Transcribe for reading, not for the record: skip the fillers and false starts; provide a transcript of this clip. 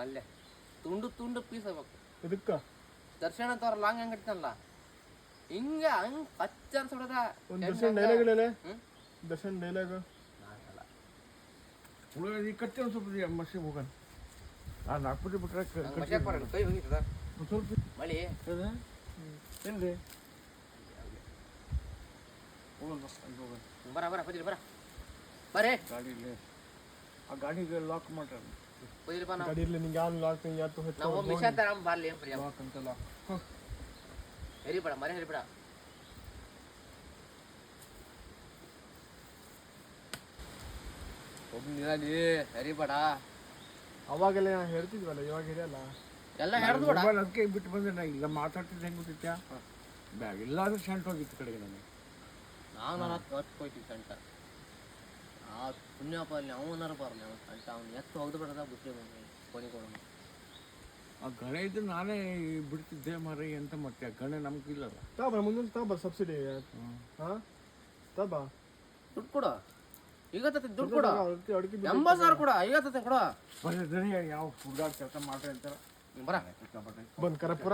ಅಲ್ಲೇ ತುಂಡು ತುಂಡು ಪೀಸ್ ಆಗ್ಬೇಕು. ಇದಕ್ಕ ದರ್ಶನ ತವ್ರ ಲಾಂಗ್ ಹೆಂಗ್ ಇಡ್ತಾನಲ್ಲ ಹಿಂಗ ಹಂಗ್ ಹಚ್ಚ ಅನ್ಸ್ಬಿಡದ. ಒಂದು ದರ್ಶನ್ ಡೈಲಾಗ್ ಇಲ್ಲ ದರ್ಶನ್ ಡೈಲಾಗ್ ಈ ಕಟ್ಟಿ ಒಂದು ಸ್ವಲ್ಪ ಮಸಿ ಹೋಗೋಣ. ನಾಲ್ಕು ಬಿಟ್ರೆ ಕೈ ಹೋಗಿರ್ತದ ಸ್ವಲ್ಪ ಮಳಿ ಎಲ್ಲಿ ಹೋಗೋಣ ಹೋಗೋಣ. ಬರ ಬರ ಪದಿಲಿ ಬರ ಬರೇ ಗಾಡಿಲಿ ಆ ಗಾಡಿಗೆ ಲಾಕ್ ಮಾಡ್ರಿ. ಪದಿಲಿ ಬಾ. ಗಾಡಿ ಇರ್ಲಿ ನಿಂಗೆ ಯಾವ ಲಾಕ್ ಯಾತು ಹಚ್ಚ ನಾವು ಮಿಷನ್ ತರ ಬಾರ್ಲಿ ಏನ್ ಪ್ರಿಯ ಲಾಕ್ ಅಂತ ಲಾಕ್ ಹೆರಿಬೇಡ ಮರೆ ಹೆರಿಬೇಡ. ಒಬ್ಬನಿರಲಿ ಹೆರಿಬೇಡ. ಅವಾಗೆಲ್ಲ ಹೇಳ್ತಿದ್ವಲ್ಲ ಇವಾಗ ಹಿರಿಯಲ್ಲ ಎಲ್ಲ ಹೆಡ್ದು ಬೇಡ. ಅದಕ್ಕೆ ಬಿಟ್ಟು ಬಂದೆ ನಾ ಇಲ್ಲ ಮಾತಾಡ್ತಿದ್ದೆ ಹೆಂಗೆ ಗೊತ್ತಿತ್ಯಾ ಬ್ಯಾಗ್ ಎಲ್ಲಾದ್ರೂ ಸೆಂಟ್ ಹೋಗಿತ್ತು ಕಡೆಗೆ ನನಗೆ. ನಾನು ಹಚ್ಕೋಯ್ತೀವಿ ಸಂಟ ಆ ಪುಣ್ಯಪ್ಪ ಅಲ್ಲಿ ಅವನಾರ ಬರಲಿ ಅವನು ಸಂಟ ಅವ್ನು ಎತ್ತು ಹೋಗ್ದು ಬಿಡದ ಬುಟ್ಟಿ ಕೊನೆ ಕೊಡೋಣ. ಆ ಗಣೆ ಇದ್ದು ನಾನೇ ಬಿಡ್ತಿದ್ದೆ ಮಾರಿ ಅಂತ ಮತ್ತೆ ಗಣೆ ನಮ್ಗೆ ಇಲ್ಲಲ್ಲ. ತಾಬ ಮುಂದೊಂದು ತಾಬ ಸಬ್ಸಿಡಿ ಹಾಂ ತಾಬ ದುಡ್ಡು ಕೊಡು ಈಗ ದುಡ್ಡು ಕೊಡು. ಅಡಿಕೆ 80,000 ಕೊಡ 50 ಕೊಡ. ಬರೀ ಯಾವ ಹುಡುಗಾಟ ಕೆಲಸ ಮಾಡ್ರಿ ಅಂತಾರ. ಬರ ಬಂದು ಕರಪುರ